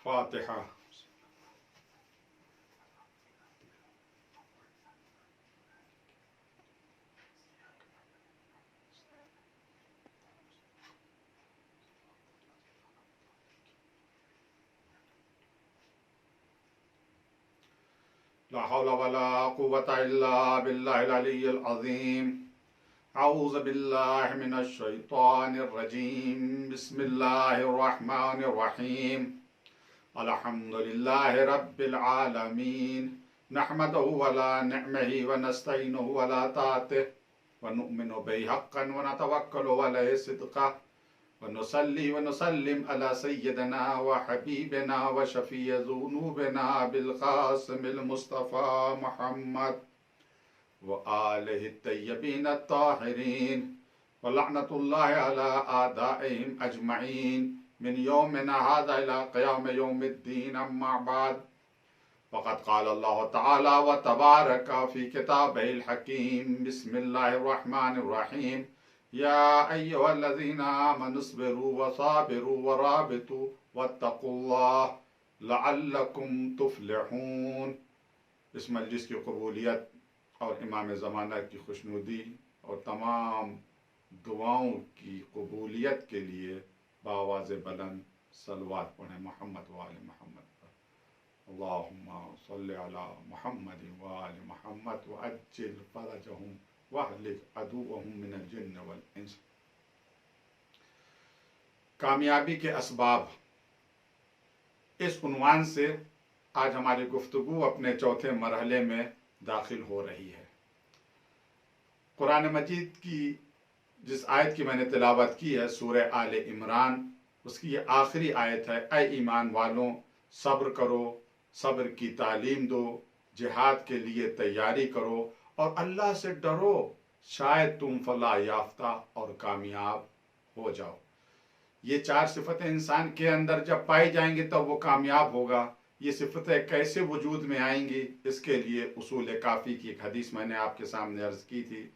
فاتحہ۔ لا حول ولا قوة إلا بالله العلي العظيم. أعوذ بالله من الشيطان الرجيم. بسم الله الرحمن الرحيم. الحمد لله رب العالمين. نحمده ولا نعمه ونستعينه ولا طاعته ونؤمن به حقا ونتوكل عليه صدقا ونصلي ونسلم على سيدنا وحبيبنا وشفيع ذنوبنا بالقاسم المصطفى محمد وآله الطيبين الطاهرين ولعنة الله على أعدائهم أجمعين من يومنا هذا إلى قيام يوم الدين. أما بعد، فقد قال الله تعالى وتبارك في كتابه الحكيم. بسم الله الرحمن الرحيم. يا أيها الذين آمنوا اصبروا وصابروا ورابطوا واتقوا الله لعلكم تفلحون. اس مجلس کی قبولیت اور امام زمانہ کی خوشنودی اور تمام دعاؤں کی قبولیت کے لیے بآواز بلند صلوات پڑھیں محمد و آل محمد پر. اللہم صلی علی محمد و آل محمد وعجل فرجہم واہلک عدوہم من الجن والانس. کامیابی کے اسباب، اس عنوان سے آج ہماری گفتگو اپنے چوتھے مرحلے میں داخل ہو رہی ہے. قرآن مجید کی جس آیت کی میں نے تلاوت کی ہے سورہ آل عمران، اس کی یہ آخری آیت ہے. اے ایمان والوں، صبر کرو، صبر کی تعلیم دو، جہاد کے لیے تیاری کرو اور اللہ سے ڈرو، شاید تم فلاح یافتہ اور کامیاب ہو جاؤ. یہ چار صفتیں انسان کے اندر جب پائی جائیں گی تب وہ کامیاب ہوگا. یہ صفتیں کیسے وجود میں آئیں گی، اس کے لیے اصول کافی کی ایک حدیث میں نے آپ کے سامنے عرض کی تھی،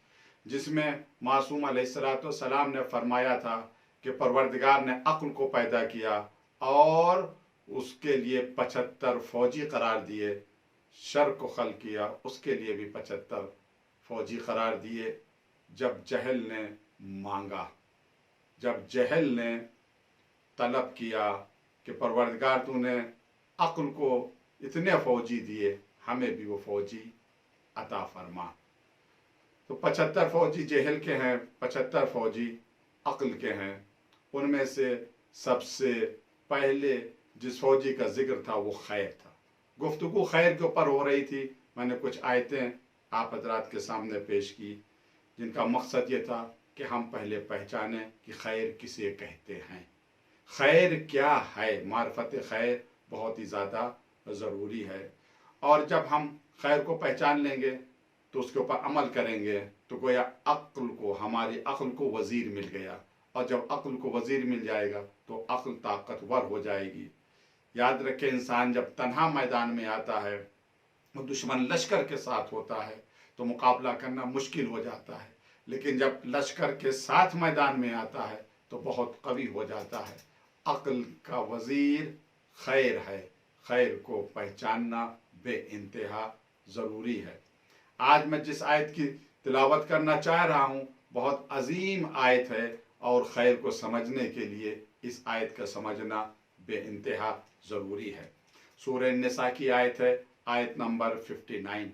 جس میں معصوم علیہ السلام نے فرمایا تھا کہ پروردگار نے عقل کو پیدا کیا اور اس کے لیے 75 فوجی قرار دیے. شر کو خلق کیا، اس کے لیے بھی 75 فوجی قرار دیے. جب جہل نے مانگا، جب جہل نے طلب کیا کہ پروردگار تو نے عقل کو اتنے فوجی دیے، ہمیں بھی وہ فوجی عطا فرما. تو 75 فوجی جہل کے ہیں، 75 فوجی عقل کے ہیں. ان میں سے سب سے پہلے جس فوجی کا ذکر تھا وہ خیر تھا. گفتگو خیر کے اوپر ہو رہی تھی. میں نے کچھ آیتیں آپ حضرات کے سامنے پیش کی جن کا مقصد یہ تھا کہ ہم پہلے پہچانیں کہ خیر کسے کہتے ہیں، خیر کیا ہے. معرفت خیر بہت ہی زیادہ ضروری ہے. اور جب ہم خیر کو پہچان لیں گے تو اس کے اوپر عمل کریں گے تو گویا ہماری عقل کو وزیر مل گیا. اور جب عقل کو وزیر مل جائے گا تو عقل طاقتور ہو جائے گی. یاد رکھیں، انسان جب تنہا میدان میں آتا ہے، وہ دشمن لشکر کے ساتھ ہوتا ہے تو مقابلہ کرنا مشکل ہو جاتا ہے، لیکن جب لشکر کے ساتھ میدان میں آتا ہے تو بہت قوی ہو جاتا ہے. عقل کا وزیر خیر ہے. خیر کو پہچاننا بے انتہا ضروری ہے. آج میں جس آیت کی تلاوت کرنا چاہ رہا ہوں بہت عظیم آیت ہے، اور خیر کو سمجھنے کے لیے اس آیت کا سمجھنا بے انتہا ضروری ہے. سورہ النساء کی آیت ہے، آیت نمبر 59.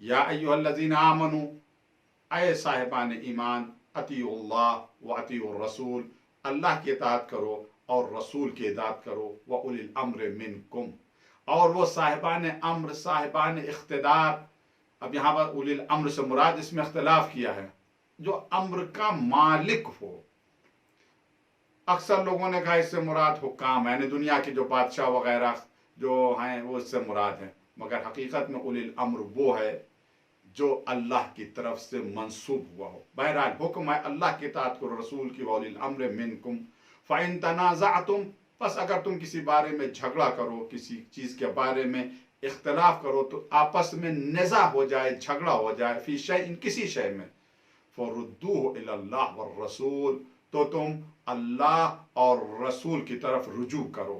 یا ایھا الذین آمنوا، اے صاحبان ایمان، اطیعوا اللہ و اطیعوا الرسول، اللہ کی اطاعت کرو اور رسول کی اطاعت کرو. وَأُولِي الْأَمْرِ مِنْکُمْ، اور وہ صاحبان امر، صاحبان اقتدار. اب یہاں پر اولی الامر سے مراد اس میں اختلاف کیا ہے، جو امر کا مالک ہو. اکثر لوگوں نے کہا اس سے مراد حکام، یعنی دنیا کے جو بادشاہ وغیرہ جو ہیں وہ اس سے مراد ہیں، مگر حقیقت میں اولی الامر وہ ہے جو اللہ کی طرف سے منسوب ہوا ہو. بہرحال حکم ہے اللہ کی اطاعت کرو، رسول کی. وَأُولِي الْأَمْرِ مِنْکُمْ فَإِن تَنَازَعْتُمْ، پس اگر تم کسی بارے میں جھگڑا کرو، کسی چیز کے بارے میں اختلاف کرو، تو آپس میں نزاع ہو جائے، جھگڑا ہو جائے، فی شیء، کسی شے میں، فَرُدُّوهُ إِلَى اللَّهِ وَالرَّسُولِ، تو تم اللہ اور رسول کی طرف رجوع کرو.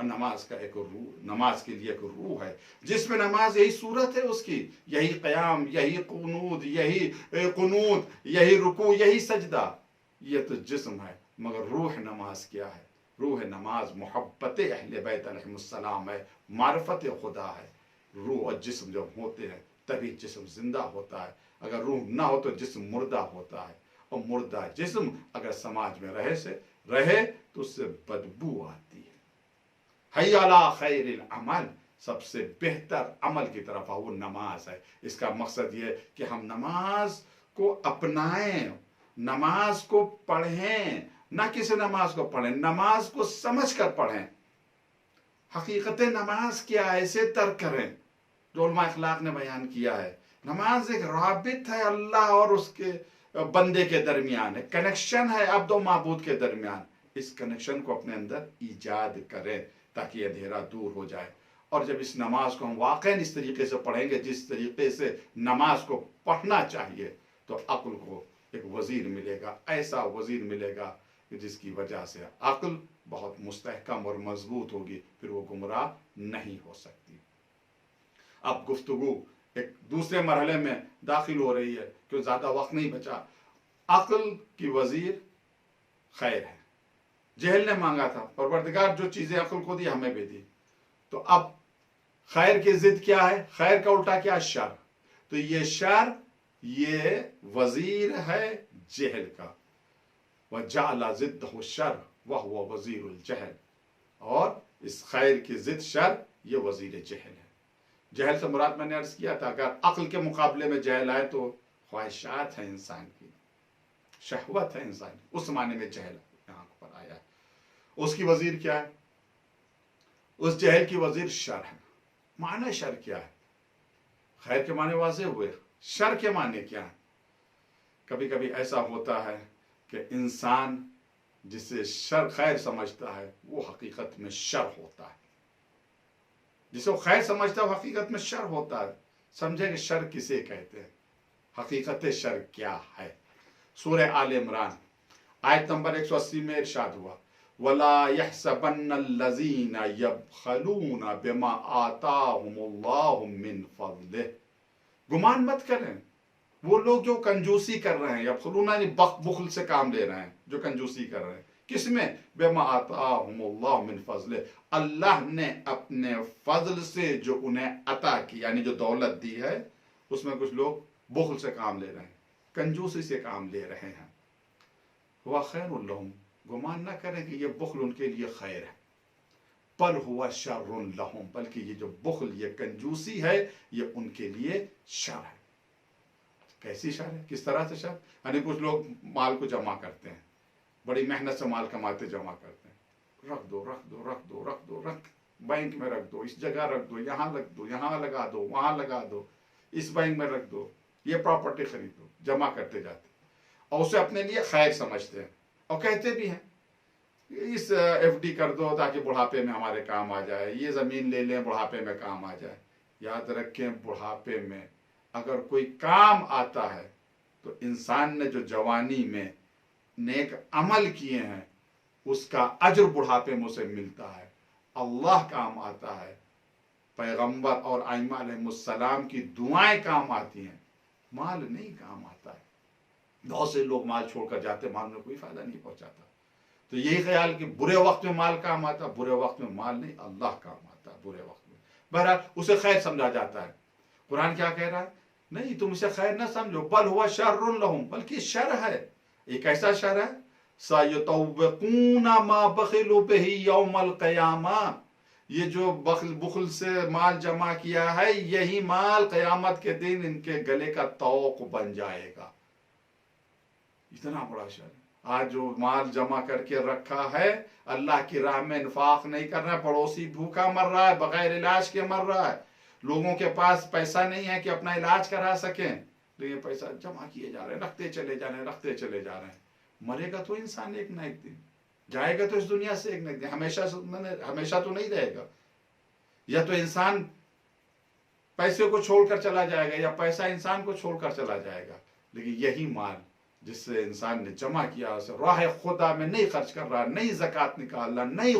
نماز کا ایک روح، نماز کے لیے ایک روح ہے، جس میں نماز یہی صورت ہے اس کی، یہی قیام، یہی قنوت، یہی رکوع، یہی سجدہ، یہ تو جسم ہے، مگر روح نماز کیا ہے؟ روح نماز محبت اہل بیت علیہ السلام ہے، معرفت خدا ہے۔ روح اور جسم جب ہوتے ہیں تبھی جسم زندہ ہوتا ہے، اگر روح نہ ہو تو جسم مردہ ہوتا ہے، اور مردہ جسم اگر سماج میں رہے تو اس سے بدبو آتی ہے۔ حی علی خیر العمل، سب سے بہتر عمل کی طرف وہ نماز ہے۔ اس کا مقصد یہ کہ ہم نماز کو اپنائیں، نماز کو پڑھیں، نہ کسی نماز کو پڑھیں، نماز کو سمجھ کر پڑھیں، حقیقت نماز کیا ہے اسے ترک کریں، جو علماء اخلاق نے بیان کیا ہے۔ نماز ایک رابط ہے اللہ اور اس کے بندے کے درمیان، ایک کنیکشن ہے عبد و معبود کے درمیان۔ اس کنیکشن کو اپنے اندر ایجاد کریں تاکہ یہ اندھیرا دور ہو جائے۔ اور جب اس نماز کو ہم واقعاً اس طریقے سے پڑھیں گے جس طریقے سے نماز کو پڑھنا چاہیے، تو عقل کو ایک وزیر ملے گا، ایسا وزیر ملے گا کہ جس کی وجہ سے عقل بہت مستحکم اور مضبوط ہوگی، پھر وہ گمراہ نہیں ہو سکتی۔ اب گفتگو ایک دوسرے مرحلے میں داخل ہو رہی ہے، کیوں زیادہ وقت نہیں بچا۔ عقل کی وزیر خیر ہے۔ جہل نے مانگا تھا پروردگار جو چیزیں عقل کو دی ہمیں بھی دی، تو اب خیر کی ضد کیا ہے؟ خیر کا الٹا کیا؟ شر۔ تو یہ شر یہ وزیر ہے جہل کا، وَجَعْلَ ضِدَّهُ الشَّرَّ وَهُوَ وَزِيرُ الْجَهْلِ، اور اس خیر کی ضد شر یہ وزیر جہل ہے۔ جہل سے مراد میں نے عرض کیا تھا اگر عقل کے مقابلے میں جہل آئے تو خواہشات ہیں انسان کی، شہوت ہے انسان کی، اس معنی میں جہل یہاں پر آیا ہے۔ اس کی وزیر کیا ہے؟ اس جہل کی وزیر شر ہے۔ معنی شر کیا ہے؟ خیر کے معنی واضح ہوئے، شر کے معنی کیا ہے؟ کبھی کبھی ایسا ہوتا ہے کہ انسان جسے خیر سمجھتا ہے وہ حقیقت میں شر ہوتا ہے، جسے وہ خیر سمجھتا ہے وہ حقیقت میں شر ہوتا ہے۔ سمجھے کہ شر کسے کہتے ہیں، حقیقت شر کیا ہے؟ سورہ آل عمران آیت نمبر 180 میں ارشاد ہوا، وَلَا يَحْسَبَنَّ الَّذِينَ يَبْخَلُونَ بِمَا آتَاهُمُ اللَّهُ مِنْ فَضْلِهِ، گمان مت کریں وہ لوگ جو کنجوسی کر رہے ہیں، یبخلون یعنی بخل سے کام لے رہے ہیں، جو کنجوسی کر رہے ہیں، کس میں؟ بِمَا آتَاهُمُ اللَّهُ مِنْ فَضْلِهِ، اللہ نے اپنے فضل سے جو انہیں عطا کی، یعنی جو دولت دی ہے، اس میں کچھ لوگ بخل سے کام لے رہے ہیں، کنجوسی سے کام لے رہے ہیں۔ ہوا خیر لہم، گمان نہ کریں کہ یہ بخل ان کے لیے خیر ہے، بل ہوا شر لہم، بلکہ یہ جو بخل، یہ کنجوسی ہے، یہ ان کے لیے شر ہے۔ کیسی شر ہے؟ کس طرح سے شر؟ یعنی کچھ لوگ مال کو جمع کرتے ہیں، بڑی محنت سے مال کماتے جمع کرتے ہیں، رکھ دو رکھ دو رکھ دو رکھ دو، رکھ بینک میں رکھ دو، اس جگہ رکھ دو، یہاں رکھ دو، یہاں لگا دو، وہاں لگا دو، اس بینک میں رکھ دو، یہ پراپرٹی خریدو، جمع کرتے جاتے ہیں، اور اسے اپنے لیے خیر سمجھتے ہیں، اور کہتے بھی ہیں اس ایف ڈی کر دو تاکہ بڑھاپے میں ہمارے کام آ جائے، یہ زمین لے لیں بڑھاپے میں کام آ جائے۔ یاد رکھیں بڑھاپے میں اگر کوئی کام آتا ہے تو انسان نے جو جوانی میں نیک عمل کیے ہیں اس کا اجر بڑھاپے میں اسے ملتا ہے، اللہ کام آتا ہے، پیغمبر اور ائمہ علیہ السلام کی دعائیں کام آتی ہیں، مال نہیں کام آتا ہے۔ بہت سے لوگ مال چھوڑ کر جاتے، مال میں کوئی فائدہ نہیں پہنچاتا، تو یہی خیال کہ برے وقت میں مال کام آتا، برے وقت میں مال نہیں، اللہ کام آتا ہے برے وقت میں۔ بہرحال اسے خیر سمجھا جاتا ہے۔ قرآن کیا کہہ رہا ہے؟ نہیں تم اسے خیر نہ سمجھو، بل ہوا شر لہم، بلکہ شر ہے۔ ایک ایسا شر ہے سَيُطَوِّقُونَ مَا بَخِلُوا بِهِ يَوْمَ الْقِيَامَةِ، یہ جو بخل سے مال جمع کیا ہے یہی مال قیامت کے دن ان کے گلے کا طوق بن جائے گا۔ اتنا بڑا شر ہے۔ آج جو مال جمع کر کے رکھا ہے اللہ کی راہ میں انفاق نہیں کر رہا ہے، پڑوسی بھوکا مر رہا ہے، بغیر علاج کے مر رہا ہے، لوگوں کے پاس پیسہ نہیں ہے کہ اپنا علاج کرا سکیں، لیکن پیسہ جمع کیے جا رہے ہیں، رکھتے چلے جا رہے ہیں، رکھتے چلے جا رہے ہیں۔ مرے گا تو انسان ایک نہ ایک دن، جائے گا تو اس دنیا سے ایک نہ ایک دن، ہمیشہ تو نہیں رہے گا۔ یا تو انسان پیسے کو چھوڑ کر چلا جائے گا یا پیسہ انسان کو چھوڑ کر چلا جائے گا، لیکن یہی مال جس سے انسان نے جمع کیا اسے راہ خدا میں نہیں خرچ کر رہا، نہیں زکوٰۃ نکال رہا، نہیں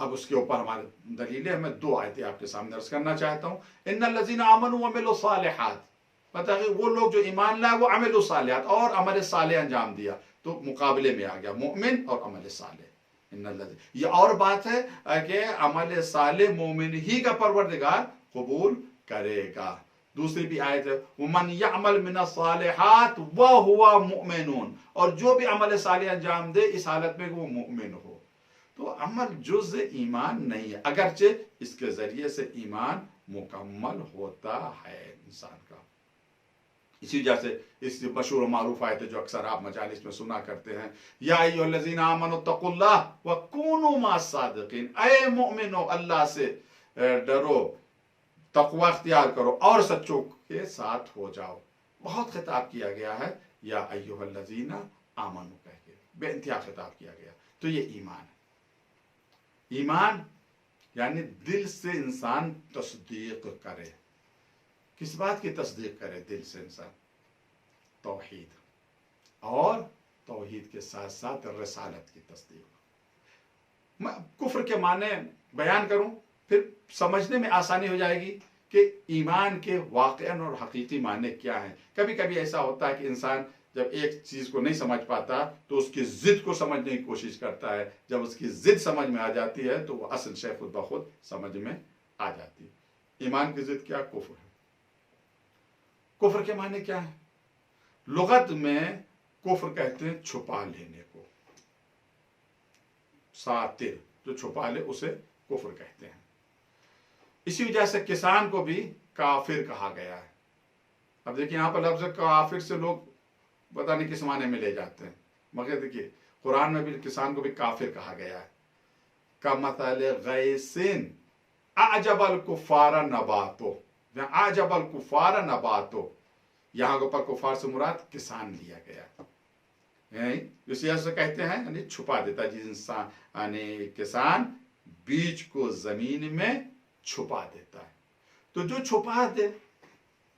اب اس کے اوپر ہماری دلیلیں میں دو آیتیں آپ کے سامنے عرض کرنا چاہتا ہوں. ان الذین آمنوا وعملوا الصالحات، مطلب وہ لوگ جو ایمان لائے وہ عمل الصالحات اور عمل صالح انجام دیا، تو مقابلے میں آ گیا مومن اور عمل صالح. یہ اور بات ہے کہ عمل صالح مومن ہی کا پروردگار قبول کرے گا. دوسری بھی آیت ہے وَمَنْ يَعْمَلْ مِنَ الصَّالِحَاتِ وَهُوَ مُؤْمِنٌ، اور جو بھی عمل صالح انجام دے اس حالت میں کہ وہ مؤمن ہو. تو عمل جز ایمان نہیں ہے، اگرچہ اس کے ذریعے سے ایمان مکمل ہوتا ہے انسان کا. اسی وجہ سے اس مشہور و معروف آیت جو اکثر آپ مجالس میں سنا کرتے ہیں، یا ایھا الذین آمنوا اتقوا اللہ وکونوا مع الصادقین، اے مومنو اللہ سے ڈرو، تقوی اختیار کرو اور سچوں کے ساتھ ہو جاؤ. بہت خطاب کیا گیا ہے یا ایھا الذین آمنوا کہہ کے، بے انتہا خطاب کیا گیا. تو یہ ایمان ہے. ایمان یعنی دل سے انسان تصدیق کرے. کس بات کی تصدیق کرے دل سے انسان؟ توحید، اور توحید کے ساتھ ساتھ رسالت کی تصدیق. میں کفر کے معنی بیان کروں پھر سمجھنے میں آسانی ہو جائے گی کہ ایمان کے واقعاً اور حقیقی معنی کیا ہیں. کبھی کبھی ایسا ہوتا ہے کہ انسان جب ایک چیز کو نہیں سمجھ پاتا تو اس کی ضد کو سمجھنے کی کوشش کرتا ہے. جب اس کی ضد سمجھ میں آ جاتی ہے تو وہ اصل شے خود بخود سمجھ میں آ جاتی ہے. ایمان کی ضد کیا؟ کفر ہے. کفر کے معنی کیا ہے؟ لغت میں کفر کہتے ہیں چھپا لینے کو. ساتر، جو چھپا لے اسے کفر کہتے ہیں. اسی وجہ سے کسان کو بھی کافر کہا گیا ہے. اب دیکھیں یہاں پر لفظ کافر سے لوگ پتہ نہیں کس معنی میں لے جاتے ہیں، مگر دیکھیے قرآن میں بھی کسان کو بھی کافر کہا گیا ہے. کمثل غیث اعجب الکفار نباتو، اعجب الکفار نباتو، یہاں پر کفار سے مراد کسان لیا گیا. اس سے کہتے ہیں یعنی چھپا دیتا ہے، جس انسان یعنی کسان بیج کو زمین میں چھپا دیتا ہے. تو جو چھپا دے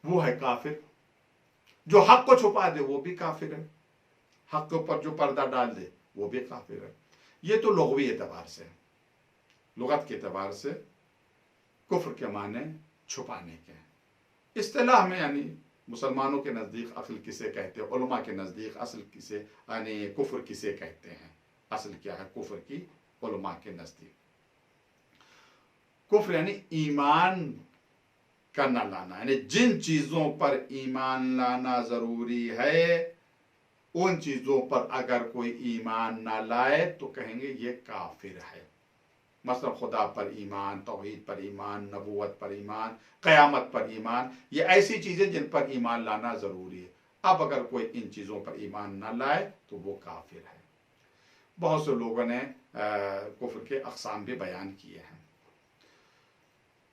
وہ ہے کافر، جو حق کو چھپا دے وہ بھی کافر ہے، حق کے اوپر جو پردہ ڈال دے وہ بھی کافر ہے. یہ تو لغوی اعتبار سے، لغت کے اعتبار سے کفر کے معنی چھپانے کے ہیں. اصطلاح میں یعنی مسلمانوں کے نزدیک اصل کسے کہتے ہیں، علماء کے نزدیک اصل کسے یعنی کفر کسے کہتے ہیں، اصل کیا ہے کفر کی علماء کے نزدیک؟ کفر یعنی ایمان کا نہ لانا، یعنی جن چیزوں پر ایمان لانا ضروری ہے ان چیزوں پر اگر کوئی ایمان نہ لائے تو کہیں گے یہ کافر ہے. مثلا خدا پر ایمان، توحید پر ایمان، نبوت پر ایمان، قیامت پر ایمان، یہ ایسی چیزیں جن پر ایمان لانا ضروری ہے. اب اگر کوئی ان چیزوں پر ایمان نہ لائے تو وہ کافر ہے. بہت سے لوگوں نے کفر کے اقسام بھی بیان کیے ہیں.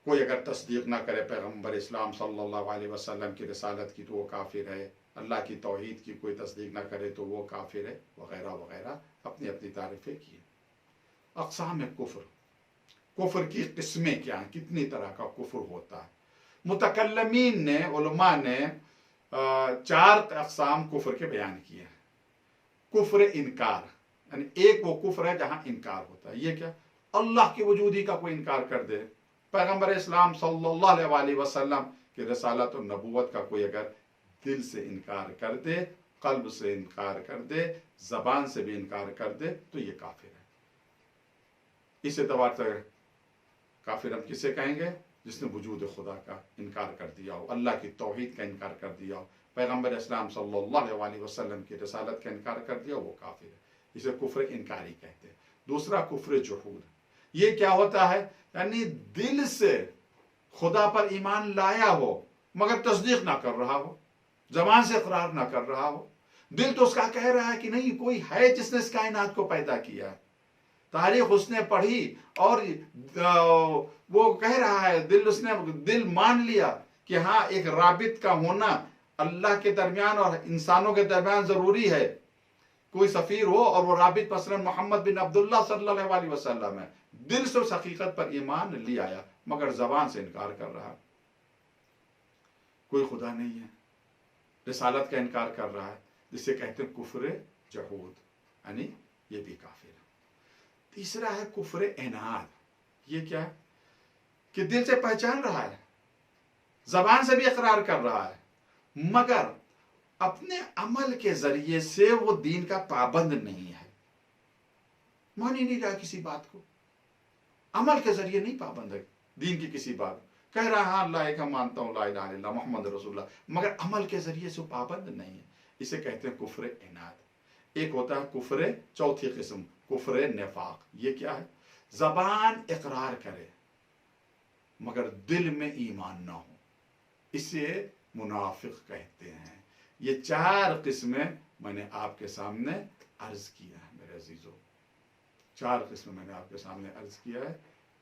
کوئی اگر تصدیق نہ کرے پیغمبر اسلام صلی اللہ علیہ وسلم کی رسالت کی تو وہ کافر ہے، اللہ کی توحید کی کوئی تصدیق نہ کرے تو وہ کافر ہے، وغیرہ وغیرہ اپنی اپنی تعریفیں کی. اقسام کفر، کفر کی قسمیں کیا ہیں، کتنی طرح کا کفر ہوتا ہے. متکلمین نے، علماء نے 4 اقسام کفر کے بیان کیے ہیں. کفر انکار، یعنی ایک وہ کفر ہے جہاں انکار ہوتا ہے. یہ کیا؟ اللہ کی وجودی کا کوئی انکار کر دے، پیغمبر اسلام صلی اللہ علیہ وسلم کی رسالت و نبوت کا کوئی اگر دل سے انکار کر دے، قلب سے انکار کر دے، زبان سے بھی انکار کر دے تو یہ کافر ہے. اس اعتبار سے کافر ہم کسے کہیں گے؟ جس نے وجود خدا کا انکار کر دیا ہو، اللہ کی توحید کا انکار کر دیا ہو، پیغمبر اسلام صلی اللہ علیہ وسلم کی رسالت کا انکار کر دیا، وہ کافر ہے. اسے کفر انکاری کہتے ہیں. دوسرا کفر جحود. یہ کیا ہوتا ہے؟ یعنی دل سے خدا پر ایمان لایا ہو مگر تصدیق نہ کر رہا ہو، زبان سے اقرار نہ کر رہا ہو، دل تو اس کا کہہ رہا ہے کہ نہیں کوئی ہے جس نے اس کائنات کو پیدا کیا ہے، تاریخ اس نے پڑھی اور وہ کہہ رہا ہے، دل مان لیا کہ ہاں ایک رابط کا ہونا اللہ کے درمیان اور انسانوں کے درمیان ضروری ہے. کوئی سفیر ہو اور وہ رابط مثلا محمد بن عبداللہ صلی اللہ علیہ وسلم ہے، دل سے اس حقیقت پر ایمان لے آیا مگر زبان سے انکار کر رہا. کوئی خدا نہیں ہے، رسالت کا انکار کر رہا ہے، جسے کہتے ہیں کفر جحود، یعنی یہ بھی کافر ہے. تیسرا ہے کفر عناد. یہ کیا ہے کہ دل سے پہچان رہا ہے, زبان سے بھی اقرار کر رہا ہے, مگر اپنے عمل کے ذریعے سے وہ دین کا پابند نہیں ہے, مان ہی نہیں رہا کسی بات کو, عمل کے ذریعے نہیں پابند ہے دین کی کسی بات, کہہ رہا ہے ہاں اللہ ایک مانتا ہوں, لا الہ الا اللہ محمد رسول اللہ, مگر عمل کے ذریعے سے پابند نہیں ہے. اسے کہتے ہیں کفر عناد. ایک ہوتا ہے کفر, چوتھی قسم کفر نفاق. یہ کیا ہے؟ زبان اقرار کرے مگر دل میں ایمان نہ ہو, اسے منافق کہتے ہیں. یہ 4 قسمیں میں نے آپ کے سامنے عرض کیا ہے میرے عزیزو, 4 قسمیں میں نے آپ کے سامنے عرض کیا ہے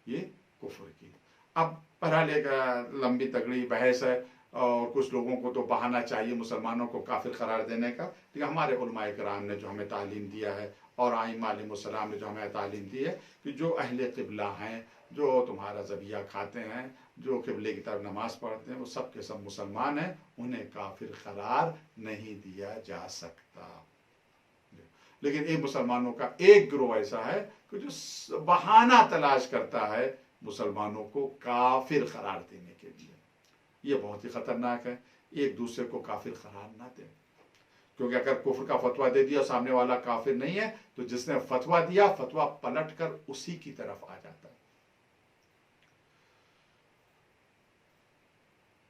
یہ کفر کی. اب پڑھا لے گا لمبی تگڑی بحث ہے, اور کچھ لوگوں کو تو بہانہ چاہیے مسلمانوں کو کافر قرار دینے کا, لیکن ہمارے علماء کرام نے جو ہمیں تعلیم دیا ہے اور ائمہ علیہ السلام نے جو ہمیں تعلیم دی ہے کہ جو اہل قبلہ ہیں, جو تمہارا ذبیحہ کھاتے ہیں, جو قبلے کی طرف نماز پڑھتے ہیں, وہ سب کے سب مسلمان ہیں, انہیں کافر قرار نہیں دیا جا سکتا. لیکن ایک مسلمانوں کا ایک گروہ ایسا ہے کہ جو بہانہ تلاش کرتا ہے مسلمانوں کو کافر قرار دینے کے لیے. یہ بہت ہی خطرناک ہے. ایک دوسرے کو کافر قرار نہ دیں, کیونکہ اگر کفر کا فتویٰ دے دیا سامنے والا کافر نہیں ہے تو جس نے فتویٰ دیا فتویٰ پلٹ کر اسی کی طرف آ جاتا ہے.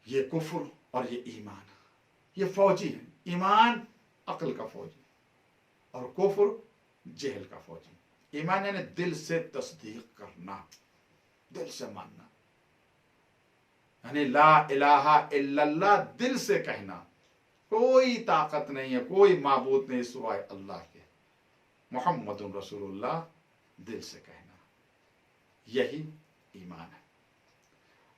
یہ کفر اور یہ ایمان, یہ فوجی ہے. ایمان عقل کا فوجی اور کفر جہل کا فوجی. ایمان یعنی دل سے تصدیق کرنا, دل سے ماننا, یعنی لا الہ الا اللہ دل سے کہنا, کوئی طاقت نہیں ہے, کوئی معبود نہیں سوائے اللہ کے, محمد رسول اللہ دل سے کہنا, یہی ایمان ہے.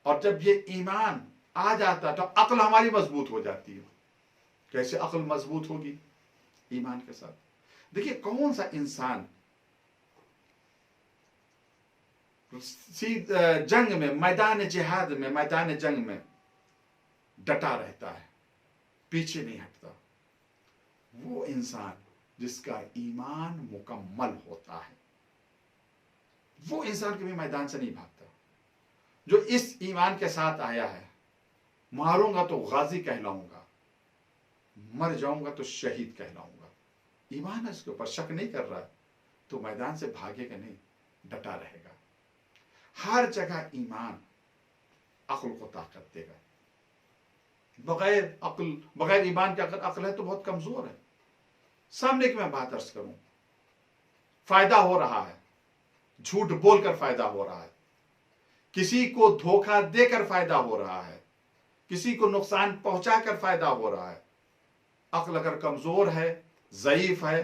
اور جب یہ ایمان آ جاتا تو عقل ہماری مضبوط ہو جاتی ہے. کیسے عقل مضبوط ہوگی؟ ایمان کے ساتھ. دیکھیے کون سا انسان جنگ میں, میدان جہاد میں, میدان جنگ میں ڈٹا رہتا ہے, پیچھے نہیں ہٹتا؟ وہ انسان جس کا ایمان مکمل ہوتا ہے, وہ انسان کبھی میدان سے نہیں بھاگتا. جو اس ایمان کے ساتھ آیا ہے, ماروں گا تو غازی کہلاؤں گا, مر جاؤں گا تو شہید کہلاؤں گا, ایمان ہے اس کے اوپر, شک نہیں کر رہا ہے, تو میدان سے بھاگے گا نہیں, ڈٹا رہے گا. ہر جگہ ایمان عقل کو طاقت دے گا. بغیر عقل, بغیر ایمان کے اگر عقل ہے تو بہت کمزور ہے. سامنے کی میں بات عرض کروں, فائدہ ہو رہا ہے, جھوٹ بول کر فائدہ ہو رہا ہے, کسی کو دھوکہ دے کر فائدہ ہو رہا ہے, کسی کو نقصان پہنچا کر فائدہ ہو رہا ہے. عقل اگر کمزور ہے, ضعیف ہے,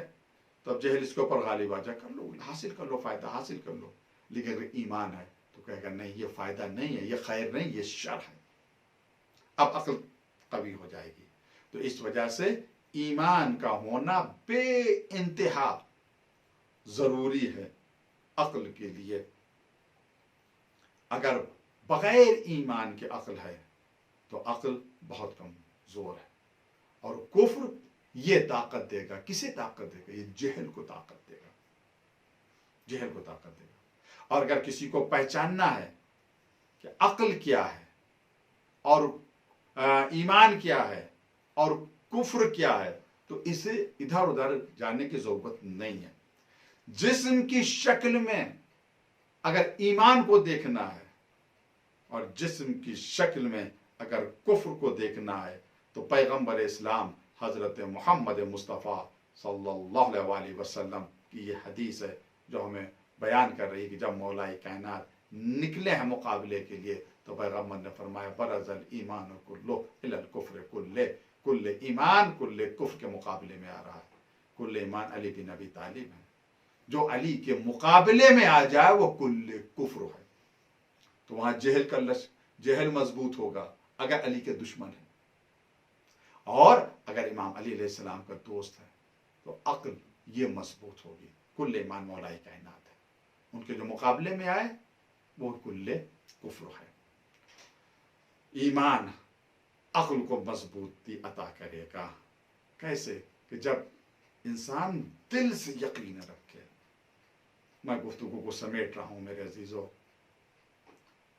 تو اب جہل اس کے اوپر غالب آ جائے, کر لو, حاصل کر لو, فائدہ حاصل کر لو. لیکن اگر ایمان ہے تو کہے گا نہیں, یہ فائدہ نہیں ہے, یہ خیر نہیں, یہ شر ہے. اب عقل قوی ہو جائے گی. تو اس وجہ سے ایمان کا ہونا بے انتہا ضروری ہے عقل کے لیے. اگر بغیر ایمان کے عقل ہے تو عقل بہت کمزور ہے. اور کفر یہ طاقت دے گا, کسے طاقت دے گا؟ یہ جہل کو طاقت دے گا, جہل کو طاقت دے گا. اور اگر کسی کو پہچاننا ہے کہ عقل کیا ہے اور ایمان کیا ہے اور کفر کیا ہے, تو اسے ادھر ادھر جانے کی ضرورت نہیں ہے. جسم کی شکل میں اگر ایمان کو دیکھنا ہے اور جسم کی شکل میں اگر کفر کو دیکھنا ہے, تو پیغمبر اسلام حضرت محمد مصطفیٰ صلی اللہ علیہ وسلم کی یہ حدیث ہے جو ہمیں بیان کر رہی ہے کہ جب مولا کائنات نکلے ہیں مقابلے کے لیے تو پیغمبر نے فرمایا برز الایمان کلہ الی الکفر کلہ, کل ایمان کل کفر کے مقابلے میں آ رہا ہے. کل ایمان علی بن ابی طالب ہے, جو علی کے مقابلے میں آ جائے وہ کل کفر ہے. تو وہاں جہل مضبوط ہوگا اگر علی کے دشمن ہے, اور اگر امام علی علیہ السلام کا دوست ہے تو عقل یہ مضبوط ہوگی. کل ایمان مولا کائنات ہے, ان کے جو مقابلے میں آئے وہ کل کفر ہے. ایمان عقل کو مضبوطی عطا کرے گا. کیسے؟ کہ جب انسان دل سے یقین رکھے. میں گفتگو کو سمیٹ رہا ہوں میرے عزیزو.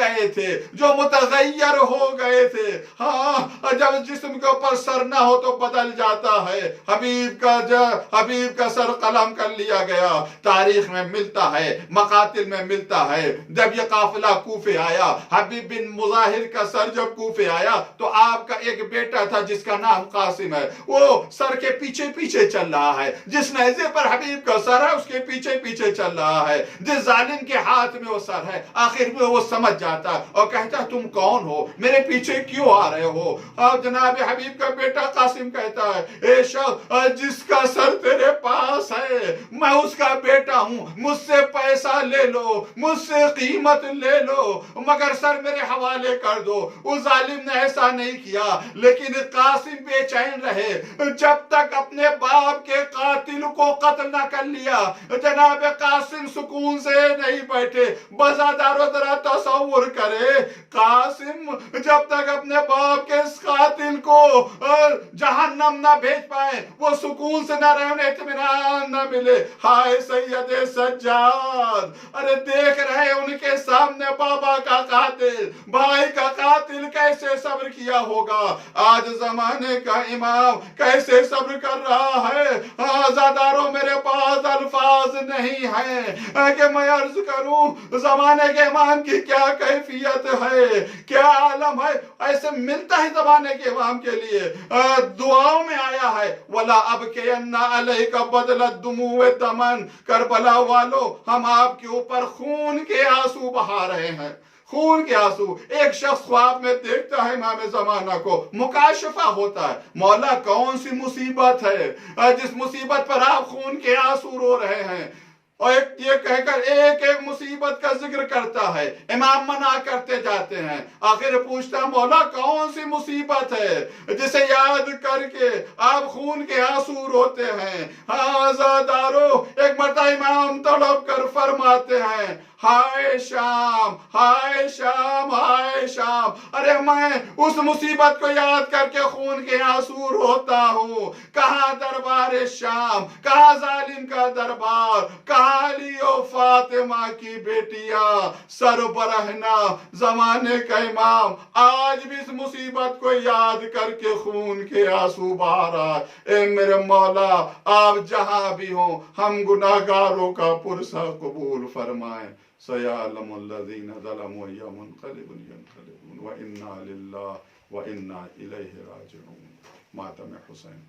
گئے تھے، جو متغیر ہو گئے تھے. ہاں جب جسم کے اوپر سر نہ ہو تو بدل جاتا ہے. حبیب کا سر قلم کر لیا گیا. تاریخ میں ملتا ہے، مقاتل میں ملتا ہے. جب یہ قافلہ کوفے آیا، حبیب بن مظاہر کا سر جب کوفے آیا تو آپ کا ایک بیٹا تھا جس کا نام قاسم ہے، وہ سر کے پیچھے پیچھے چل رہا ہے. جس نیزے پر حبیب کا سر ہے اس کے پیچھے پیچھے چل رہا ہے. جس ظالم کے ہاتھ میں وہ سر ہے آخر میں وہ سمجھ جاتا اور کہتا تم کون ہو، میرے پیچھے کیوں آ رہے ہو؟ اور جناب حبیب کا بیٹا قاسم کہتا ہے اے شخص جس کا سر تیرے پاس ہے میں اس کا بیٹا ہوں، مجھ سے پیسہ لے لو، مجھ سے قیمت لے لو، مگر سر میرے حوالے کر دو. اس ظالم نے ایسا نہیں کیا، لیکن قاسم بے چین رہے جب تک اپنے باپ کے قاتل کو قتل نہ کر لیا. جناب قاسم سکون سے نہیں بیٹھے. بزادارو ذرا تصور کرے، قاسم جب تک اپنے باپ کے اس قاتل کو جہنم نہ بھیج پائے وہ سکون سے نہ رہے، انہیں اطمینان نہ ملے. ہائے سید سجاد، ارے دیکھ رہے ان کے سامنے بابا کا قاتل، بھائی کا قاتل کیسے صبر کیا ہوگا. آج زمانے کا امام کیسے صبر کر رہا ہے. آزاداروں میرے پاس الفاظ نہیں ہیں کہ میں عرض کروں زمانے کے امام کی کیا کیفیت ہے، کیا عالم ہے. ایسے ملتا ہے زمانے کے امام کے لیے. دعاؤں میں آیا ہے وَلَا أَبْكِيَنَّ عَلَيْكَ بَدْلَ الدُّمُوعِ دَمًا، کربلا والو ہم آپ کے اوپر خون کے آنسو بہا رہے ہیں، خون کے آنسو. ایک شخص خواب میں دیکھتا ہے امام زمانہ کو، مکاشفہ ہوتا ہے، مولا کون سی مصیبت ہے جس مصیبت پر آپ خون کے آنسو رو رہے ہیں. اور یہ کہہ کر ایک ایک مصیبت کا ذکر کرتا ہے. امام منع کرتے جاتے ہیں. آخر پوچھتا مولا کون سی مصیبت ہے جسے یاد کر کے آپ خون کے آنسو روتے ہیں. آزادارو ایک مرتبہ امام تڑپ کر فرماتے ہیں ہائے شام، ہائے شام، ہائے شام. ارے میں اس مصیبت کو یاد کر کے خون کے آنسو روتا ہوں. کہاں دربار شام، کہاں ظالم کا دربار، کہاں علی و فاطمہ کی بیٹیاں. سر برہنہ زمانے کا امام آج بھی اس مصیبت کو یاد کر کے خون کے آنسو بہا رہا ہے. اے میرے مولا آپ جہاں بھی ہوں ہم گناہگاروں کا پرسہ قبول فرمائیں. سَيَعْلَمُ الَّذِينَ ظَلَمُوا يَنْقَلِبُونَ وَإِنَّا لِلَّهِ وَإِنَّا إِلَيْهِ رَاجِعُونَ. ماتم حسین.